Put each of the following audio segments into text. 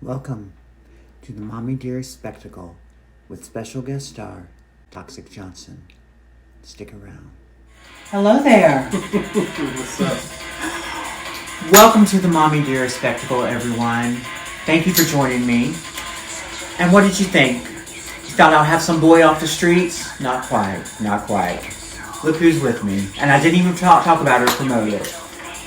Welcome to the Mommy Dearest Spectacle with special guest star Toxik Johnson. Stick around. Hello there. What's up? Welcome to the Mommy Dearest Spectacle, everyone. Thank you for joining me. And what did you think? You thought I'd have some boy off the streets? Not quite. Not quite. Look who's with me. And I didn't even talk about it or promote it.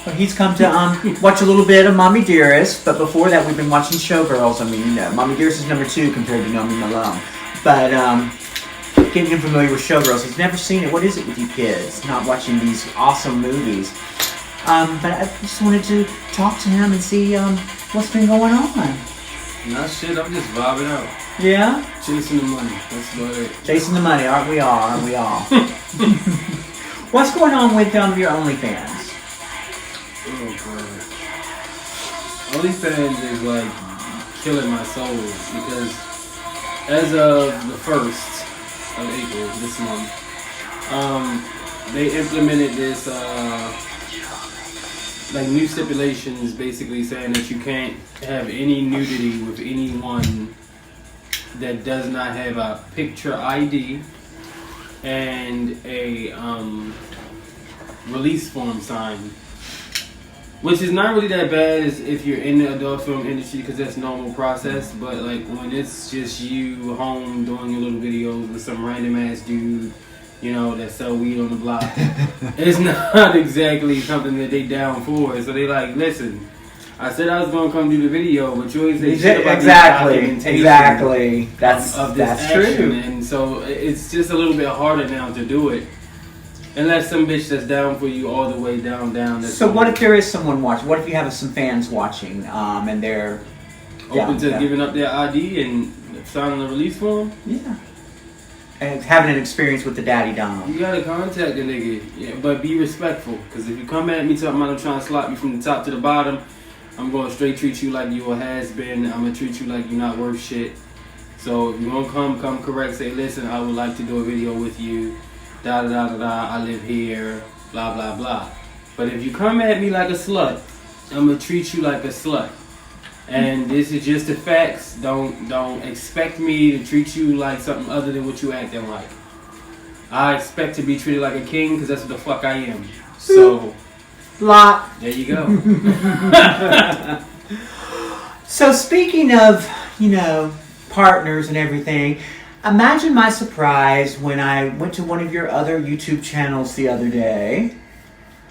Well, he's come to watch a little bit of Mommy Dearest, but before that we've been watching Showgirls. I mean, you know, Mommy Dearest is number 2 compared to No Me Malone. But getting him familiar with Showgirls. He's never seen it. What is it with you kids not watching these awesome movies? But I just wanted to talk to him and see what's been going on. Nah, shit, I'm just vibing out. Yeah? Chasing the money. That's about it. Chasing the money, aren't we all? Aren't we all? What's going on with your OnlyFans? Oh, God. OnlyFans is like killing my soul because as of the 1st of April this month, they implemented this like new stipulations basically saying that you can't have any nudity with anyone that does not have a picture ID and a release form signed. Which is not really that bad as if you're in the adult film industry because that's normal process. But like when it's just you home doing your little videos with some random ass dude, you know, that sell weed on the block, it's not exactly something that they down for. So they like, listen, I said I was gonna come do the video, but you always say shit about exactly. That's action. True. And so it's just a little bit harder now to do it. Unless some bitch that's down for you all the way down. So what if there is someone watching? What if you have some fans watching and they're open to giving up their ID and signing the release form? Yeah. And having an experience with the daddy dom. You gotta contact the nigga, yeah, but be respectful. Because if you come at me talking about I'm trying to slap you from the top to the bottom, I'm gonna straight treat you like you a has-been. I'm gonna treat you like you're not worth shit. So if you gonna come correct, say, listen, I would like to do a video with you. Da da da da da, I live here, blah blah blah. But if you come at me like a slut, I'm gonna treat you like a slut. And this is just the facts. Don't expect me to treat you like something other than what you acting like. I expect to be treated like a king because that's what the fuck I am. So, lot. There you go. So speaking of, partners and everything, imagine my surprise when I went to one of your other YouTube channels the other day,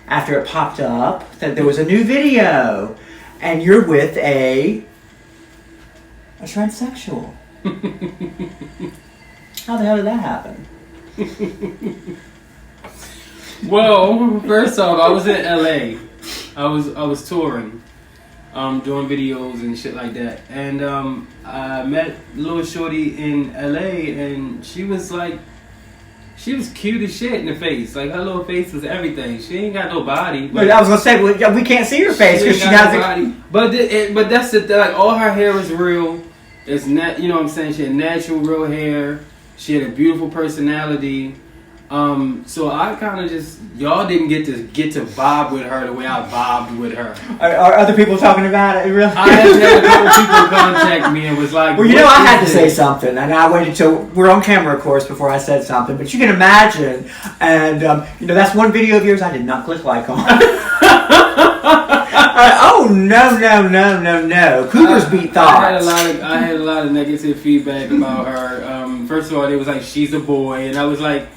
after it popped up, that there was a new video, and you're with a transsexual. How the hell did that happen? Well, first off, I was in LA. I was touring, doing videos and shit like that, and I met little shorty in LA, and she was cute as shit in the face. Like her little face was everything. She ain't got no body. But I was gonna say we can't see her face because she has no body. But that's the like all her hair is real. It's not, you know what I'm saying. She had natural real hair. She had a beautiful personality. So I kind of just y'all didn't get to vibe with her the way I vibed with her. Are other people talking about it? Really? I had a couple people contact me and was like, well, I had to say something, and I waited till we're on camera, of course, before I said something. But you can imagine, and that's one video of yours I did not click like on. Oh no! Cougars beat thoughts. I had a lot of negative feedback about her. First of all, it was like she's a boy, and I was like,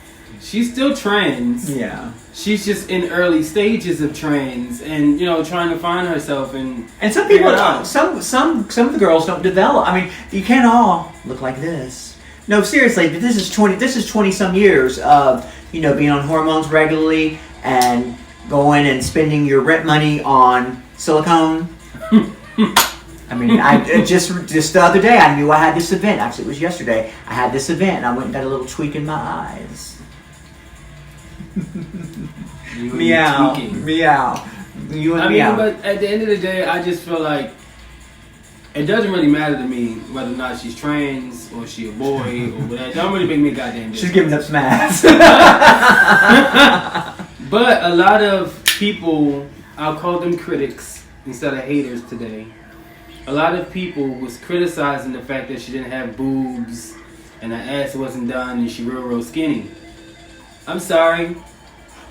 she's still trans. Yeah. She's just in early stages of trans, and trying to find herself and some people, some of the girls don't develop. I mean, you can't all look like this. No, seriously, but this is 20 some years of being on hormones regularly and going and spending your rent money on silicone. I mean, just the other day I knew I had this event. Actually, it was yesterday. I had this event, and I went and got a little tweak in my eyes. Meow. But at the end of the day, I just feel like it doesn't really matter to me whether or not she's trans or she a boy or whatever. It don't really make me a goddamn difference. She's giving up some ass. But a lot of people, I'll call them critics instead of haters today, a lot of people was criticizing the fact that she didn't have boobs and her ass wasn't done and she real skinny. I'm sorry.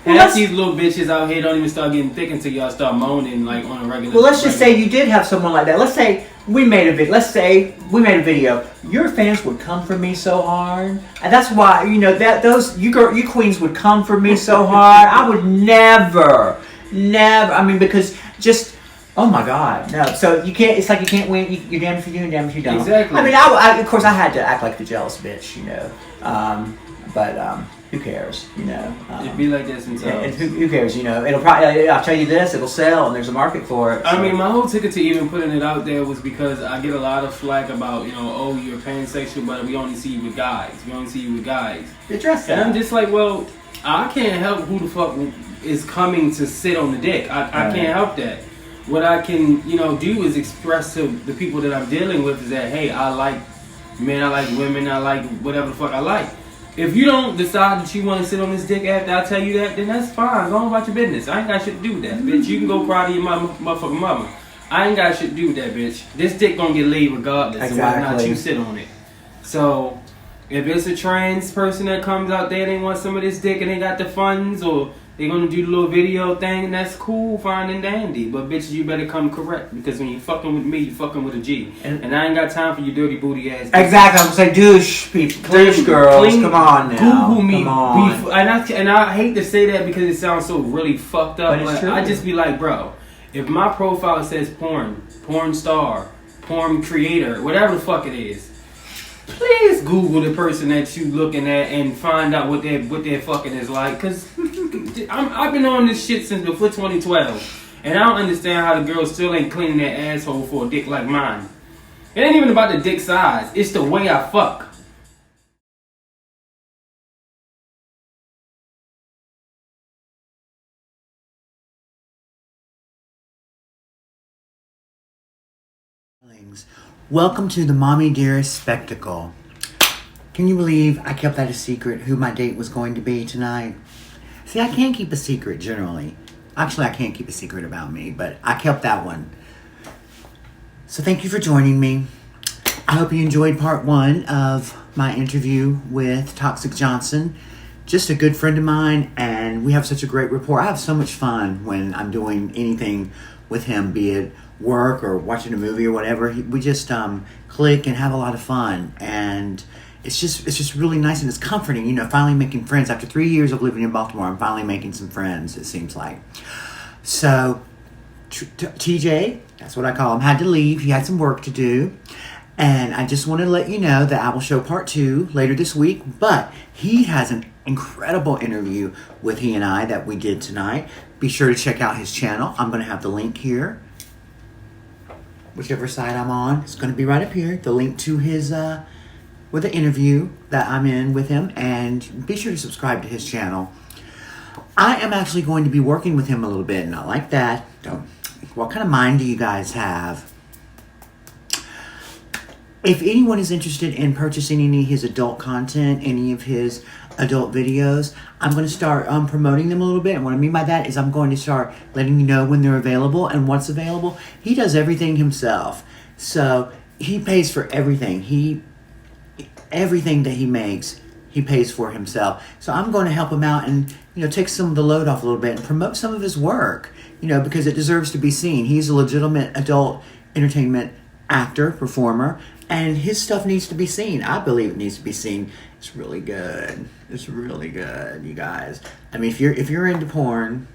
Half these little bitches out here don't even start getting thick until y'all start moaning like on a regular. Well, let's just say you did have someone like that. Let's say we made a video. Your fans would come for me so hard, and that's why you queens would come for me so hard. I would never. I mean, because just. Oh my God, no. So you can't, it's like you can't win, you're damned if you do and damned if you don't. Exactly. I mean, I of course I had to act like the jealous bitch, but who cares, It'd be like that sometimes. Yeah, who cares, it'll probably, I'll tell you this, it'll sell and there's a market for it. So. I mean, my whole ticket to even putting it out there was because I get a lot of flack about, oh, you're pansexual, but we only see you with guys. Address that. And I'm just like, well, I can't help who the fuck is coming to sit on the dick. I can't help that. What I can, do is express to the people that I'm dealing with is that, hey, I like men, I like women, I like whatever the fuck I like. If you don't decide that you want to sit on this dick after I tell you that, then that's fine. Go on about your business. I ain't got shit to do with that, bitch. You can go cry to your motherfucking mama. I ain't got shit to do with that, bitch. This dick gonna get laid regardless. Exactly. So why not you sit on it? So, if it's a trans person that comes out there, they want some of this dick and they got the funds or they're gonna do the little video thing, and that's cool, fine and dandy. But bitch, you better come correct, because when you fucking with me, you fucking with a G. And I ain't got time for your dirty booty ass. Exactly, I'm gonna say douche people, douche girls. Come on now. Google me. Come on. And I hate to say that because it sounds so really fucked up. But it's true. I just be like, bro, if my profile says porn star, porn creator, whatever the fuck it is, please Google the person that you looking at and find out what their fucking is like. Cause I've been on this shit since before 2012, and I don't understand how the girls still ain't cleaning their asshole for a dick like mine. It ain't even about the dick size; it's the way I fuck. Welcome to the Mommy Dearest Spectacle. Can you believe I kept that a secret who my date was going to be tonight? See, I can't keep a secret generally. Actually, I can't keep a secret about me, but I kept that one. So thank you for joining me. I hope you enjoyed part 1 of my interview with Toxik Johnson. Just a good friend of mine, and we have such a great rapport. I have so much fun when I'm doing anything with him, be it work or watching a movie or whatever. We just click and have a lot of fun, and it's just really nice and it's comforting, finally making friends. After 3 years of living in Baltimore, I'm finally making some friends, it seems like. So TJ, that's what I call him, had to leave. He had some work to do, and I just want to let you know that I will show part 2 later this week, but he has an incredible interview with he and I that we did tonight. Be sure to check out his channel. I'm going to have the link here. Whichever side I'm on, it's going to be right up here. The link to his, with the interview that I'm in with him. And be sure to subscribe to his channel. I am actually going to be working with him a little bit. Not like that. What kind of mind do you guys have? If anyone is interested in purchasing any of his adult content, any of his adult videos, I'm going to start promoting them a little bit. And what I mean by that is I'm going to start letting you know when they're available and what's available. He does everything himself. So he pays for everything. Everything that he makes, he pays for himself. So I'm going to help him out and, take some of the load off a little bit and promote some of his work, because it deserves to be seen. He's a legitimate adult entertainment actor, performer, and his stuff needs to be seen. I believe it needs to be seen. It's really good. It's really good, you guys. I mean, if you're into porn,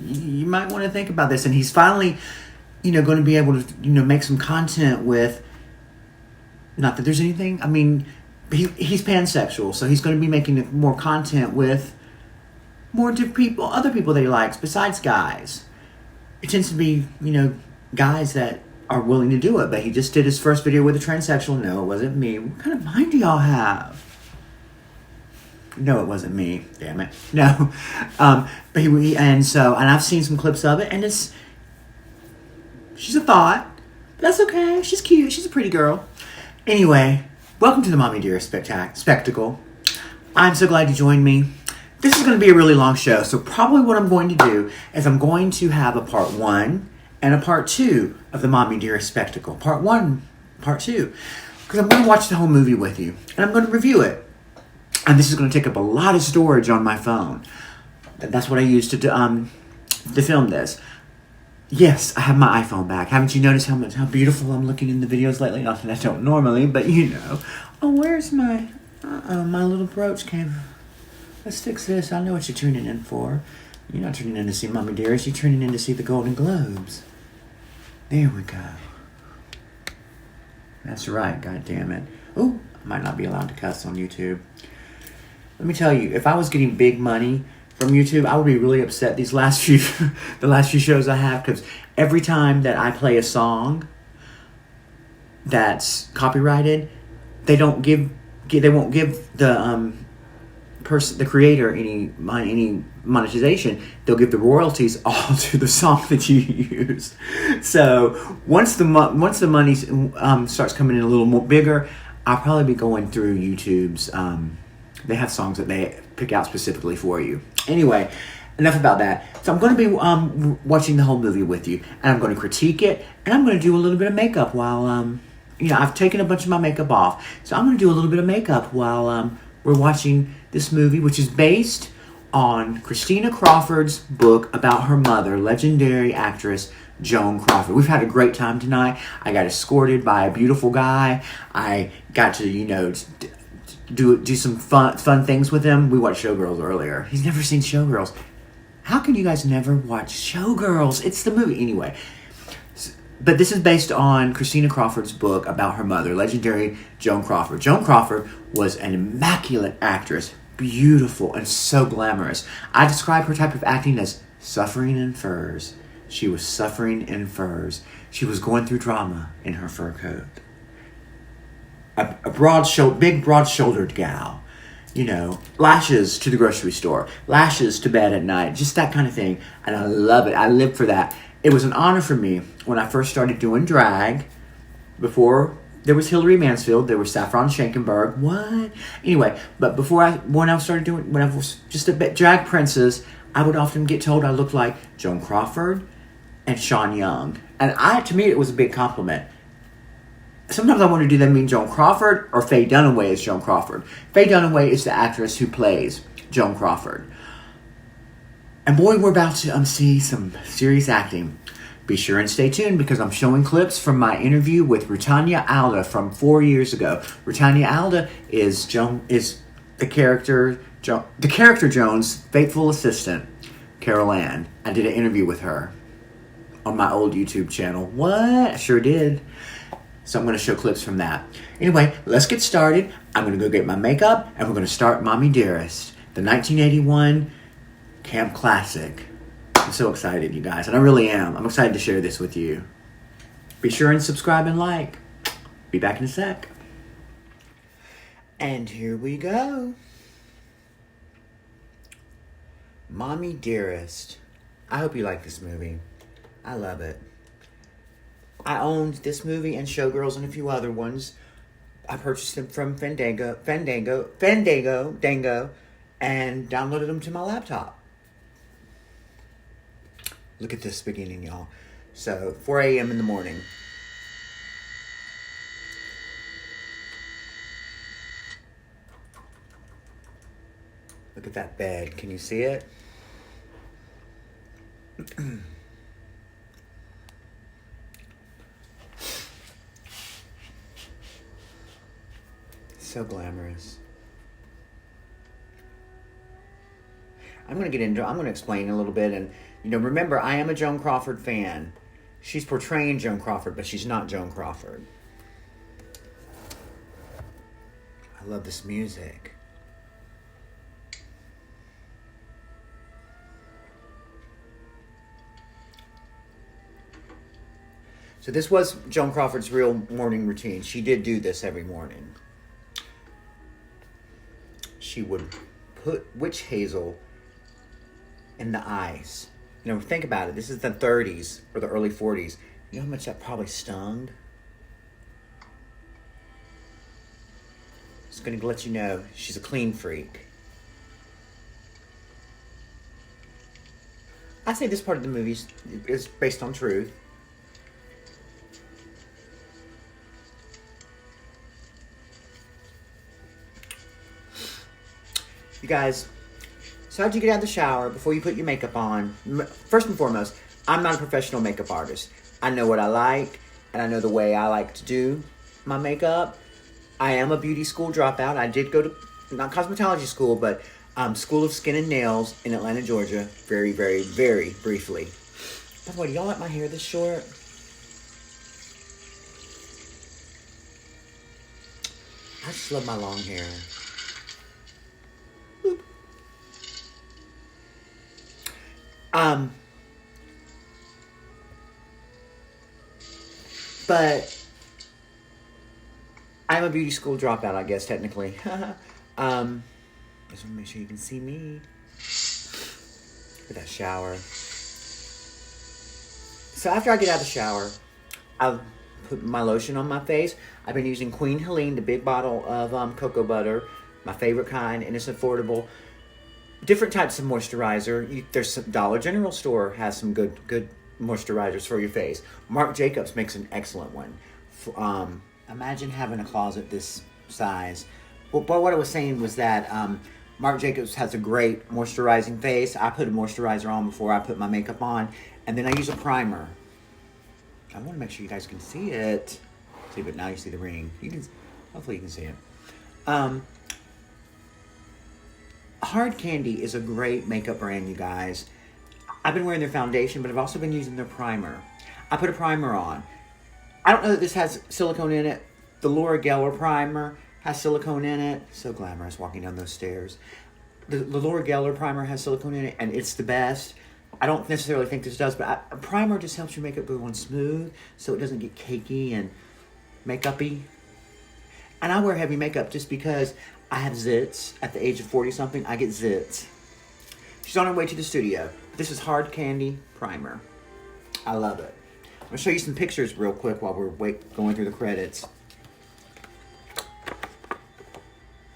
you might want to think about this. And he's finally, going to be able to, make some content with. Not that there's anything. I mean, he's pansexual, so he's going to be making more content with more different people, other people that he likes besides guys. It tends to be, guys that are willing to do it, but he just did his first video with a transsexual. No, it wasn't me. What kind of mind do y'all have? No, it wasn't me. Damn it. No. But and I've seen some clips of it, and she's a thought. But that's okay. She's cute. She's a pretty girl. Anyway, welcome to the Mommy Dearest Spectacle. I'm so glad you joined me. This is going to be a really long show, so probably what I'm going to do is I'm going to have a part 1 and a part 2 of the Mommy Dearest Spectacle. Part 1, part 2. Because I'm going to watch the whole movie with you. And I'm going to review it. And this is going to take up a lot of storage on my phone. That's what I use to film this. Yes, I have my iPhone back. Haven't you noticed how beautiful I'm looking in the videos lately? Not that I don't normally, but you know. Oh, where's my... my little brooch came... Let's fix this. I know what you're tuning in for. You're not tuning in to see Mommy Dearest. You're tuning in to see the Golden Globes. There we go. That's right, goddammit. Ooh, I might not be allowed to cuss on YouTube. Let me tell you, if I was getting big money from YouTube, I would be really upset the last few shows I have, because every time that I play a song that's copyrighted, they won't give the creator any monetization. They'll give the royalties all to the song that you use. So once the money starts coming in a little more bigger, I'll probably be going through YouTube's. They have songs that they pick out specifically for you. Anyway, enough about that. So I'm going to be watching the whole movie with you, and I'm going to critique it, and I'm going to do a little bit of makeup while I've taken a bunch of my makeup off, so I'm going to do a little bit of makeup while we're watching this movie, which is based on Christina Crawford's book about her mother, legendary actress Joan Crawford. We've had a great time tonight. I got escorted by a beautiful guy. I got to, do some fun things with him. We watched Showgirls earlier. He's never seen Showgirls. How can you guys never watch Showgirls? It's the movie. Anyway. But this is based on Christina Crawford's book about her mother, legendary Joan Crawford. Joan Crawford was an immaculate actress, beautiful and so glamorous. I describe her type of acting as suffering in furs. She was suffering in furs. She was going through drama in her fur coat. A big broad-shouldered gal. Lashes to the grocery store, lashes to bed at night, just that kind of thing. And I love it. I live for that. It was an honor for me when I first started doing drag. Before there was Hillary Mansfield, there was Saffron Schenkenberg. What? Anyway, but when I was just a bit drag princess, I would often get told I looked like Joan Crawford and Sean Young. And to me, it was a big compliment. Sometimes I wonder, do they mean Joan Crawford or Faye Dunaway as Joan Crawford? Faye Dunaway is the actress who plays Joan Crawford. And boy, we're about to see some serious acting. Be sure and stay tuned, because I'm showing clips from my interview with Rutanya Alda from 4 years ago. Rutanya Alda is the character Joan's faithful assistant, Carol Ann. I did an interview with her on my old YouTube channel. What? I sure did. So I'm going to show clips from that. Anyway, let's get started. I'm going to go get my makeup, and we're going to start Mommy Dearest, the 1981 camp classic. I'm so excited, you guys, and I really am. I'm excited to share this with you. Be sure and subscribe and like. Be back in a sec. And here we go. Mommy Dearest. I hope you like this movie. I love it. I owned this movie and Showgirls and a few other ones. I purchased them from Fandango, and downloaded them to my laptop. Look at this beginning, y'all. So, 4 a.m. in the morning. Look at that bed. Can you see it? So glamorous. I'm going to explain a little bit, and remember, I am a Joan Crawford fan. She's portraying Joan Crawford, but she's not Joan Crawford. I love this music. So this was Joan Crawford's real morning routine. She did do this every morning. She would put witch hazel in the ice. Think about it. This is the 30s or the early 40s. You know how much that probably stung? Just going to let you know, she's a clean freak. I say this part of the movie is based on truth. You guys, so how'd you get out of the shower before you put your makeup on? First and foremost, I'm not a professional makeup artist. I know what I like, and I know the way I like to do my makeup. I am a beauty school dropout. I did go to, not cosmetology school, but School of Skin and Nails in Atlanta, Georgia. Very, very, very briefly. By the way, do y'all like my hair this short? I just love my long hair. Boop. But I'm a beauty school dropout, I guess, technically. Just want to make sure you can see me. With that shower. So after I get out of the shower, I'll put my lotion on my face. I've been using Queen Helene, the big bottle of cocoa butter, my favorite kind, and it's affordable. Different types of moisturizer. There's some Dollar General store has some good moisturizers for your face. Marc Jacobs makes an excellent one. Imagine having a closet this size. But what I was saying was that Marc Jacobs has a great moisturizing face. I put a moisturizer on before I put my makeup on, and then I use a primer. I want to make sure you guys can see it. See, but now you see the ring. Hopefully you can see it. Hard Candy is a great makeup brand, you guys. I've been wearing their foundation, but I've also been using their primer. I put a primer on. I don't know that this has silicone in it. The Laura Geller primer has silicone in it. So glamorous walking down those stairs. The Laura Geller primer has silicone in it, and it's the best. I don't necessarily think this does, but a primer just helps your makeup go on smooth so it doesn't get cakey and makeup-y. And I wear heavy makeup just because I have zits. At the age of 40-something, I get zits. She's on her way to the studio. This is Hard Candy Primer. I love it. I'm going to show you some pictures real quick while we're going through the credits.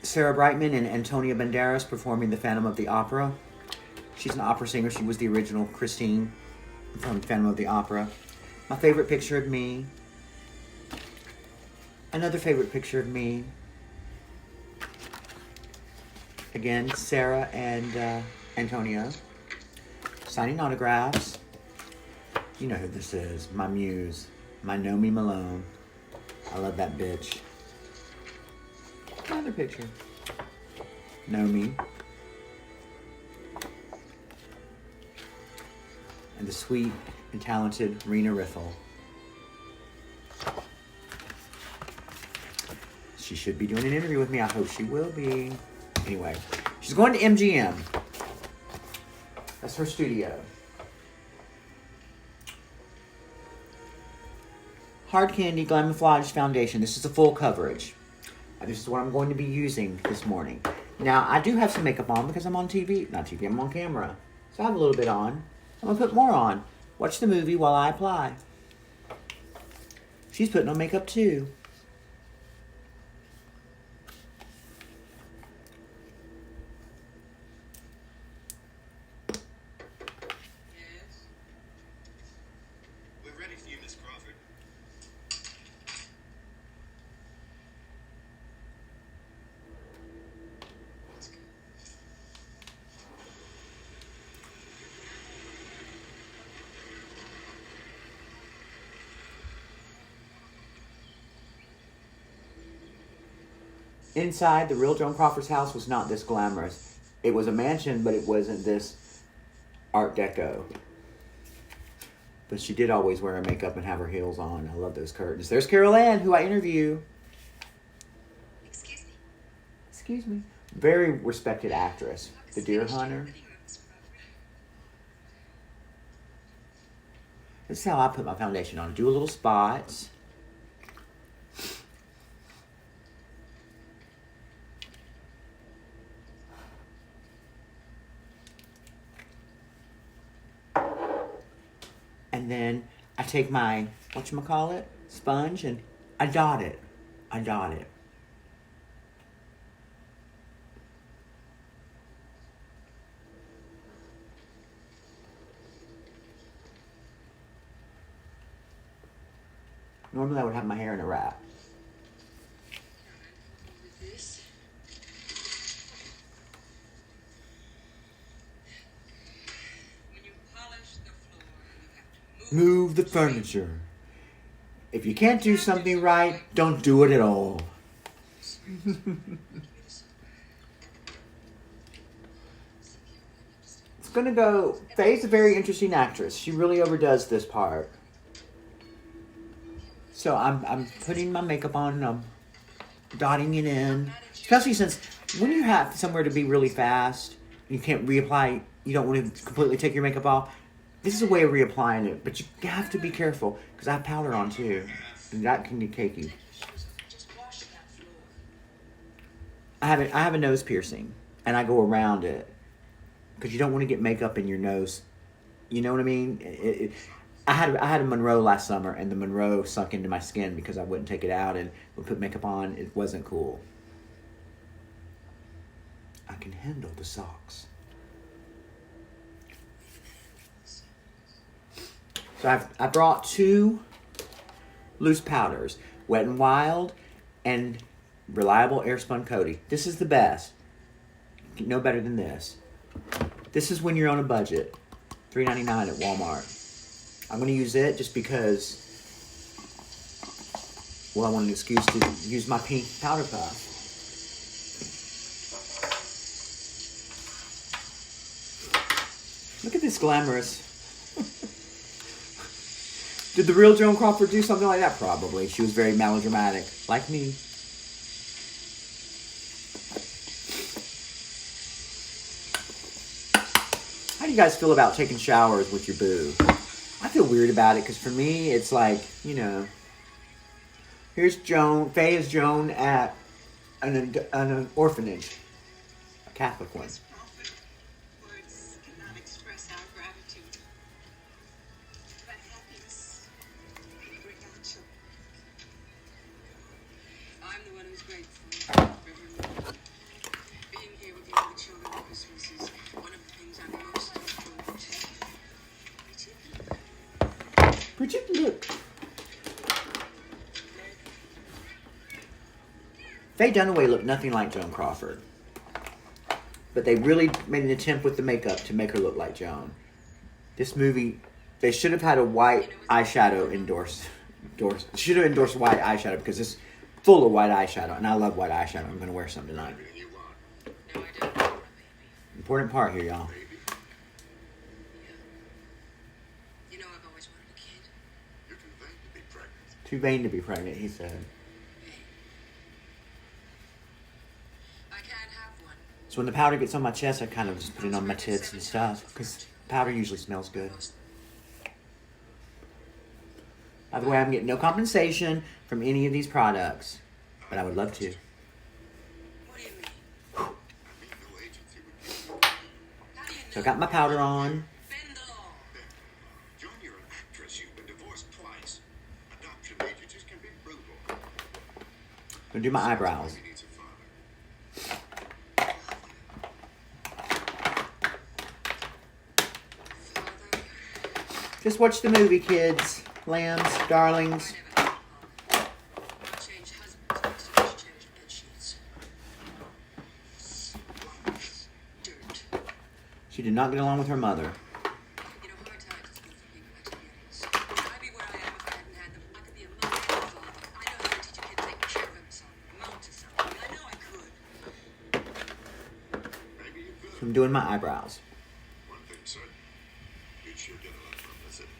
Sarah Brightman and Antonia Banderas performing The Phantom of the Opera. She's an opera singer. She was the original Christine from Phantom of the Opera. My favorite picture of me. Another favorite picture of me. Again, Sarah and Antonia signing autographs. You know who this is. My muse. My Nomi Malone. I love that bitch. Another picture. Nomi. And the sweet and talented Rena Riffle. She should be doing an interview with me. I hope she will be. Anyway, she's going to MGM. That's her studio. Hard Candy Glamouflage Foundation. This is the full coverage. This is what I'm going to be using this morning. Now, I do have some makeup on because I'm on TV. Not TV, I'm on camera. So I have a little bit on. I'm going to put more on. Watch the movie while I apply. She's putting on makeup too. Inside, the real Joan Crawford's house was not this glamorous. It was a mansion, but it wasn't this Art Deco. But she did always wear her makeup and have her heels on. I love those curtains. There's Carol Ann, who I interview. Excuse me. Excuse me. Very respected actress. The Deer Hunter. This is how I put my foundation on. Do a little spots. And then I take my, whatchamacallit, sponge, and I dot it. I dot it. Normally I would have my hair in a wrap. Move the furniture. If you can't do something right, don't do it at all. It's gonna go. Faye's a very interesting actress. She really overdoes this part. So I'm putting my makeup on and I'm dotting it in. Especially since when you have somewhere to be really fast, you can't reapply, you don't want to completely take your makeup off. This is a way of reapplying it, but you have to be careful because I have powder on too, and that can get cakey. I have a nose piercing, and I go around it because you don't want to get makeup in your nose. You know what I mean? I had a Monroe last summer, and the Monroe sunk into my skin because I wouldn't take it out and would put makeup on. It wasn't cool. I can handle the socks. So I brought 2 loose powders, Wet n Wild and Reliable Airspun Coty. This is the best. No better than this. This is when you're on a budget. $3.99 at Walmart. I'm going to use it just because, well, I want an excuse to use my pink powder puff. Look at this glamorous. Did the real Joan Crawford do something like that? Probably. She was very melodramatic, like me. How do you guys feel about taking showers with your boo? I feel weird about it because for me, it's like, you know, here's Joan. Faye is Joan at an orphanage, a Catholic one. Words cannot express our gratitude. But happiness will bring out children. I'm the one who's grateful. Reverend. Being here with you and the children at Christmas is one of the things I'm most looking forward to. Bridget, look. Faye Dunaway looked nothing like Joan Crawford. But they really made an attempt with the makeup to make her look like Joan. This movie, they should have had a white eyeshadow endorsed. Should have endorsed white eyeshadow because it's full of white eyeshadow. And I love white eyeshadow. I'm going to wear some tonight. No, I don't. Important part here, y'all. You know, I've always wanted a kid. You're too vain to be pregnant. Too vain to be pregnant, he said. I can't have one. So when the powder gets on my chest, I kind of just put it on my tits and stuff. Because powder usually smells good. By the way, I'm getting no compensation from any of these products. But I would love to. What do you mean? I mean, no agency would give you. How do you know? So I got my powder on. Bend the law. Joan, you're an actress. You've been divorced twice. Adoption agencies can be brutal. Gonna do my eyebrows. He needs a father. Just watch the movie, kids. Lambs, darlings. Change husbands makes you change bed sheets. Slobs, dirt. She did not get along with her mother. You know, hard times is good for people like Gettys. I'd be where I am if I hadn't had them. I could be a mother and a father. I know how to teach a kid to take care of himself, amount to something. I know I could. Maybe you could. So I'm doing my eyebrows. One thing certain. You'd sure get a lot of publicity.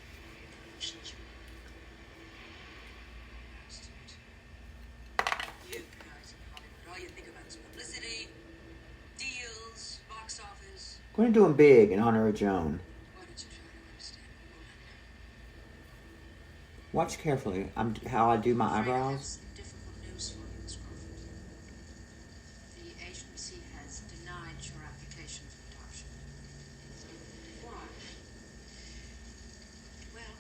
You guys in Hollywood, all you think about is publicity, deals, box office. I'm going to do them big in honor of Joan. Why don't you try to understand a woman? Watch carefully. How I do my I have eyebrows. some difficult news for you, Miss Crawford. The agency has denied your application for adoption. Why? Well,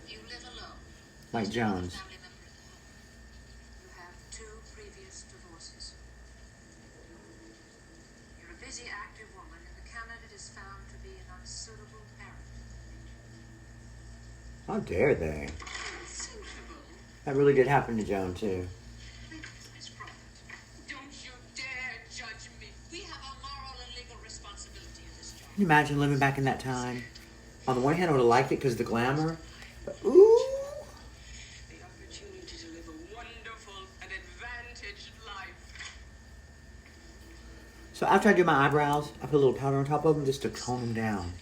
you live alone. Like Jones. Family member at home. You have 2 previous divorces. You're a busy, active woman, and the candidate is found to be an unsuitable parent. How dare they? Unsuitable? That really did happen to Joan, too. Miss Crawford, don't you dare judge me. We have a moral and legal responsibility in this job. Can you imagine living back in that time? On the one hand, I would have liked it because of the glamour. But, ooh. The opportunity to live a wonderful and advantaged life. So after I do my eyebrows, I put a little powder on top of them just to tone them down.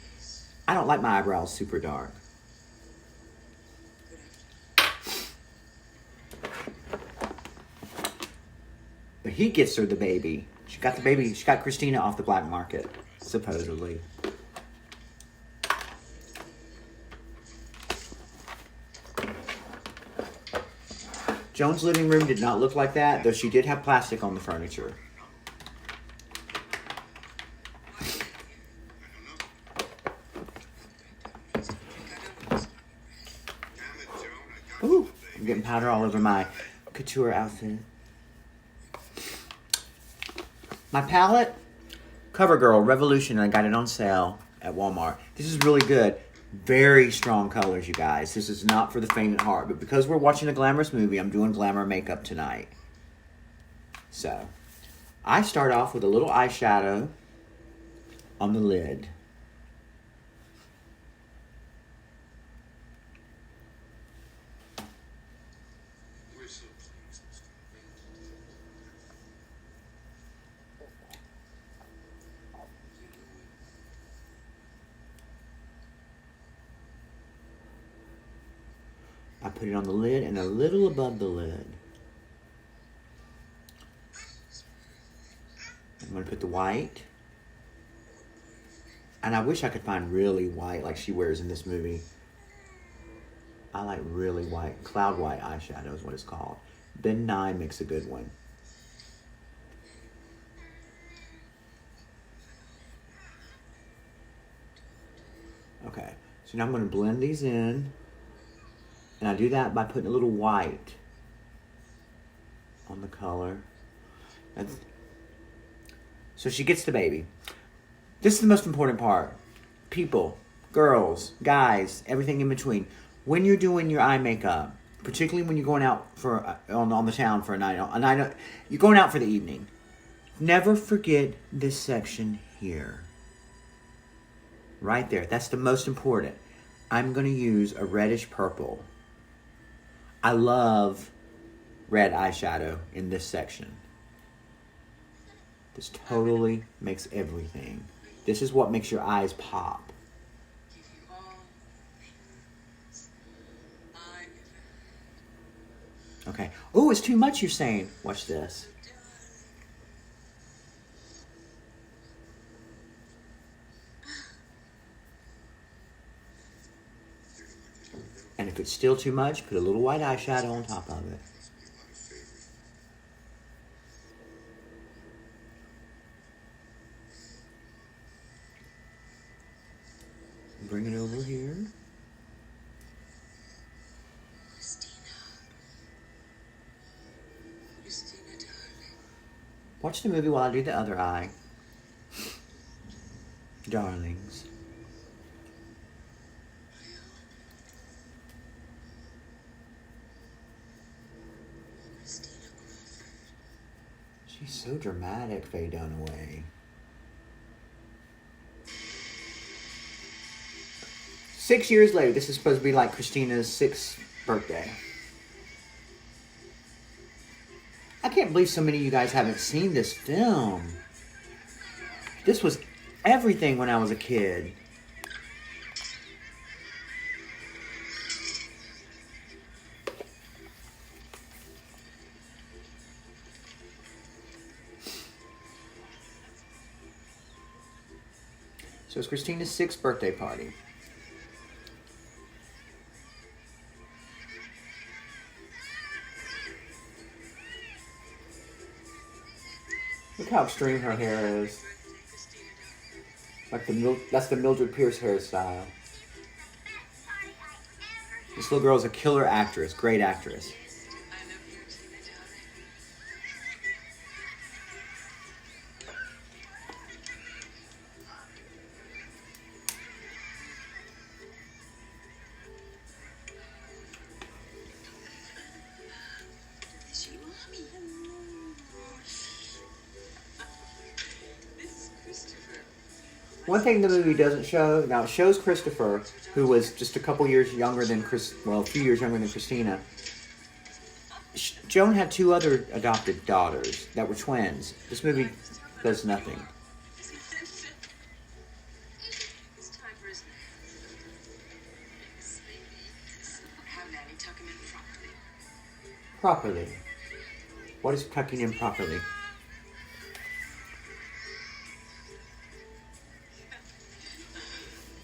I don't like my eyebrows super dark. But he gets her the baby. She got the baby. She got Christina off the black market, supposedly. Joan's living room did not look like that, though she did have plastic on the furniture. Ooh, I'm getting powder all over my couture outfit. My palette, CoverGirl Revolution, I got it on sale at Walmart. This is really good. Very strong colors, you guys. This is not for the faint at heart, but because we're watching a glamorous movie, I'm doing glamour makeup tonight. So, I start off with a little eyeshadow on the lid. We're so pleased, Mr. I put it on the lid and a little above the lid. I'm going to put the white. And I wish I could find really white like she wears in this movie. I like really white. Cloud white eyeshadow is what it's called. Ben Nye makes a good one. Okay, so now I'm going to blend these in. And I do that by putting a little white on the color. So she gets the baby. This is the most important part. People, girls, guys, everything in between. When you're doing your eye makeup, particularly when you're going out for on the town for a night, you're going out for the evening. Never forget this section here. Right there. That's the most important. I'm going to use a reddish purple. I love red eyeshadow in this section. This totally makes everything. This is what makes your eyes pop. Give you all things I ever Okay. Oh, it's too much, you're saying. Watch this. And if it's still too much, put a little white eyeshadow on top of it. Bring it over here. Christina, darling. Watch the movie while I do the other eye. Darlings. She's so dramatic, Faye Dunaway. 6 years later, this is supposed to be like Christina's 6th birthday. I can't believe so many of you guys haven't seen this film. This was everything when I was a kid. So it's Christina's 6th birthday party. Look how extreme her hair is. Like that's the Mildred Pierce hairstyle. This little girl is a killer actress, great actress. I love you, Tina, darling. Is she mommy? This is Christopher. One thing the movie doesn't show, now it shows Christopher, who was just a couple years younger than a few years younger than Christina. Joan had 2 other adopted daughters that were twins. This movie does nothing. It's time for his nap. Have Nanny tuck him in properly. Properly. What is tucking in properly?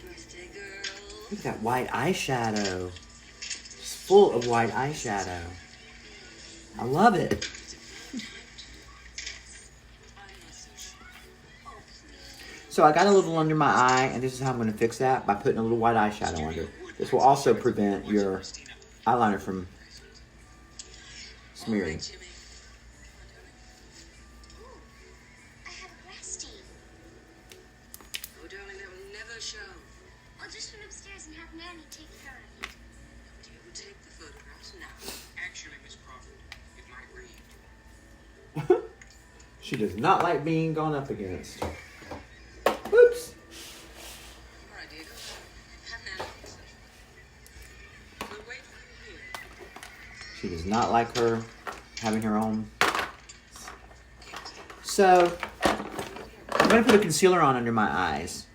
Birthday girl. Look at that white eyeshadow. It's full of white eyeshadow. I love it. So I got a little under my eye, and this is how I'm going to fix that, by putting a little white eyeshadow under. This will also prevent your eyeliner from smearing. Jimmy. I have breast teeth. Oh, darling, that will never show. I'll just run upstairs and have Nanny take care of you. You will take the photographs now. Actually, Miss Crawford, it might read. She does not like being gone up against. Oops. All right, Diego. Have Nanny fix it. We'll wait for you here. She does not like her having her own. So, I'm going to put a concealer on under my eyes.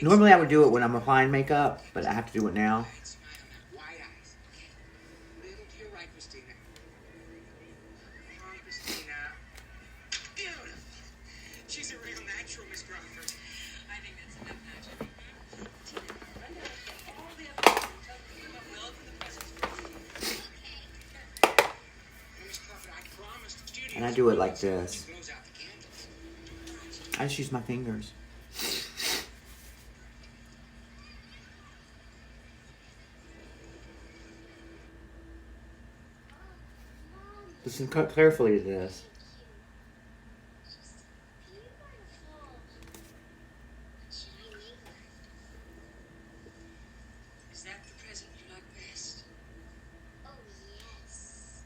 Normally I would do it when I'm applying makeup, but I have to do it now. Smile now. Wide eyes. Okay. Little to your right, Christina. Come on, Christina. Beautiful. She's a real natural, Miss Crawford. I think that's enough now, Jimmy. Tina, run down and get all the other people and tell them to come up with all of the presents for you. Miss Crawford, I promised the studio. And I do it like this. She blows out the candles. I just use my fingers. Listen carefully to this. Is that the present you like best? Oh, yes.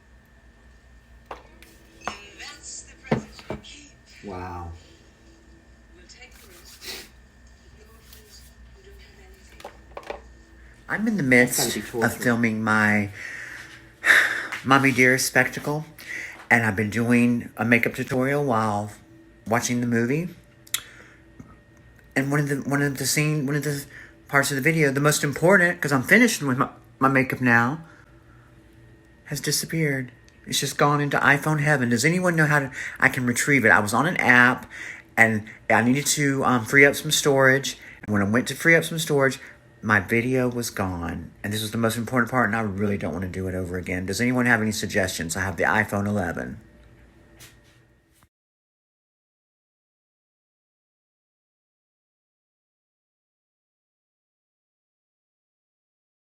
And that's the present you keep. Wow. We'll take the rest. The orphans who don't have anything. I'm in the That's midst gotta be of torture. filming my Mommy Dearest Spectacle, and I've been doing a makeup tutorial while watching the movie. And one of the parts of the video, the most important, because I'm finished with my makeup now, has disappeared. It's just gone into iPhone heaven. Does anyone know how I can retrieve it? I was on an app, and I needed to free up some storage. And when I went to free up some storage, my video was gone. And this was the most important part, and I really don't want to do it over again. Does anyone have any suggestions? I have the iPhone 11.